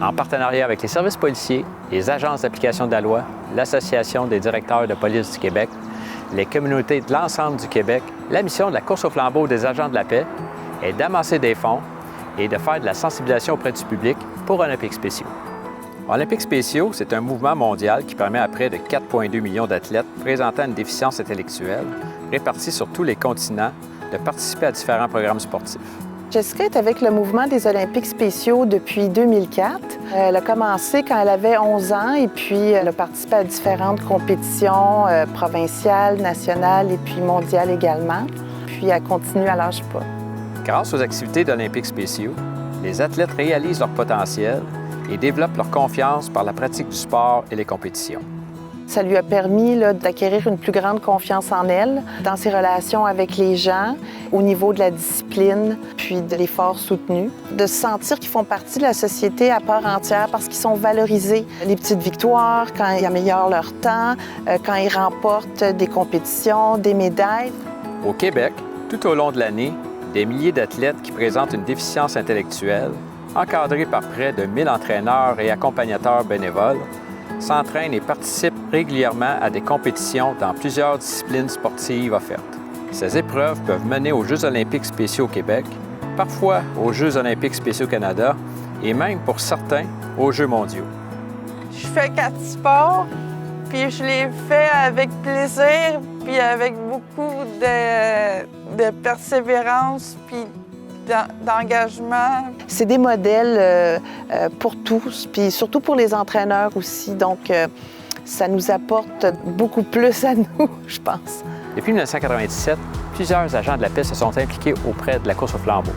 En partenariat avec les services policiers, les agences d'application de la loi, l'Association des directeurs de police du Québec, les communautés de l'ensemble du Québec, la mission de la course au flambeau des agents de la paix est d'amasser des fonds et de faire de la sensibilisation auprès du public pour Olympiques spéciaux. Olympiques spéciaux, c'est un mouvement mondial qui permet à près de 4,2 millions d'athlètes présentant une déficience intellectuelle, répartis sur tous les continents, de participer à différents programmes sportifs. Jessica est avec le mouvement des Olympiques spéciaux depuis 2004. Elle a commencé quand elle avait 11 ans et puis elle a participé à différentes compétitions provinciales, nationales et puis mondiales également. Puis elle continue à l'âge pas. Grâce aux activités d'Olympiques spéciaux, les athlètes réalisent leur potentiel et développent leur confiance par la pratique du sport et les compétitions. Ça lui a permis d'acquérir une plus grande confiance en elle, dans ses relations avec les gens, au niveau de la discipline, puis de l'effort soutenu. De se sentir qu'ils font partie de la société à part entière parce qu'ils sont valorisés. Les petites victoires, quand ils améliorent leur temps, quand ils remportent des compétitions, des médailles. Au Québec, tout au long de l'année, des milliers d'athlètes qui présentent une déficience intellectuelle, encadrés par près de 1000 entraîneurs et accompagnateurs bénévoles, s'entraînent et participent régulièrement à des compétitions dans plusieurs disciplines sportives offertes. Ces épreuves peuvent mener aux Jeux olympiques spéciaux au Québec, parfois aux Jeux olympiques spéciaux au Canada et même, pour certains, aux Jeux mondiaux. Je fais 4 sports, puis je les fais avec plaisir, puis avec beaucoup de persévérance, puis d'engagement. C'est des modèles pour tous, puis surtout pour les entraîneurs aussi. Donc, ça nous apporte beaucoup plus à nous, je pense. Depuis 1997, plusieurs agents de la paix se sont impliqués auprès de la course au flambeau.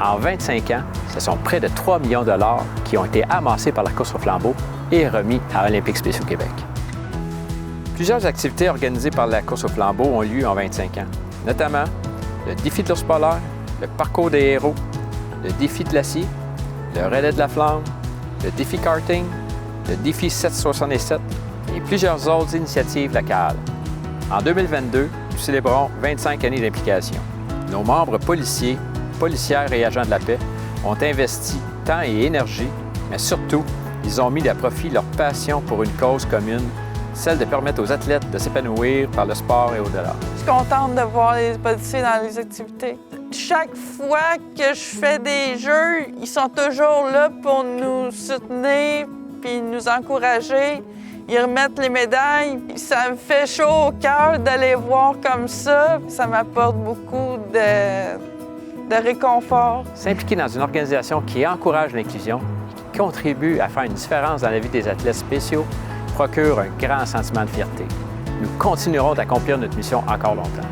En 25 ans, ce sont près de 3 millions de dollars qui ont été amassés par la course au flambeau et remis à Olympiques spéciaux Québec. Plusieurs activités organisées par la course au flambeau ont lieu en 25 ans, notamment le défi de l'ours polaire, le parcours des héros, le défi de l'acier, le relais de la flamme, le défi karting, le défi 767 et plusieurs autres initiatives locales. En 2022, nous célébrons 25 années d'implication. Nos membres policiers, policières et agents de la paix ont investi temps et énergie, mais surtout, ils ont mis à profit leur passion pour une cause commune, celle de permettre aux athlètes de s'épanouir par le sport et au-delà. Je suis contente de voir les policiers dans les activités. Chaque fois que je fais des jeux, ils sont toujours là pour nous soutenir puis nous encourager. Ils remettent les médailles. Ça me fait chaud au cœur de les voir comme ça. Ça m'apporte beaucoup de réconfort. S'impliquer dans une organisation qui encourage l'inclusion, qui contribue à faire une différence dans la vie des athlètes spéciaux, procure un grand sentiment de fierté. Nous continuerons d'accomplir notre mission encore longtemps.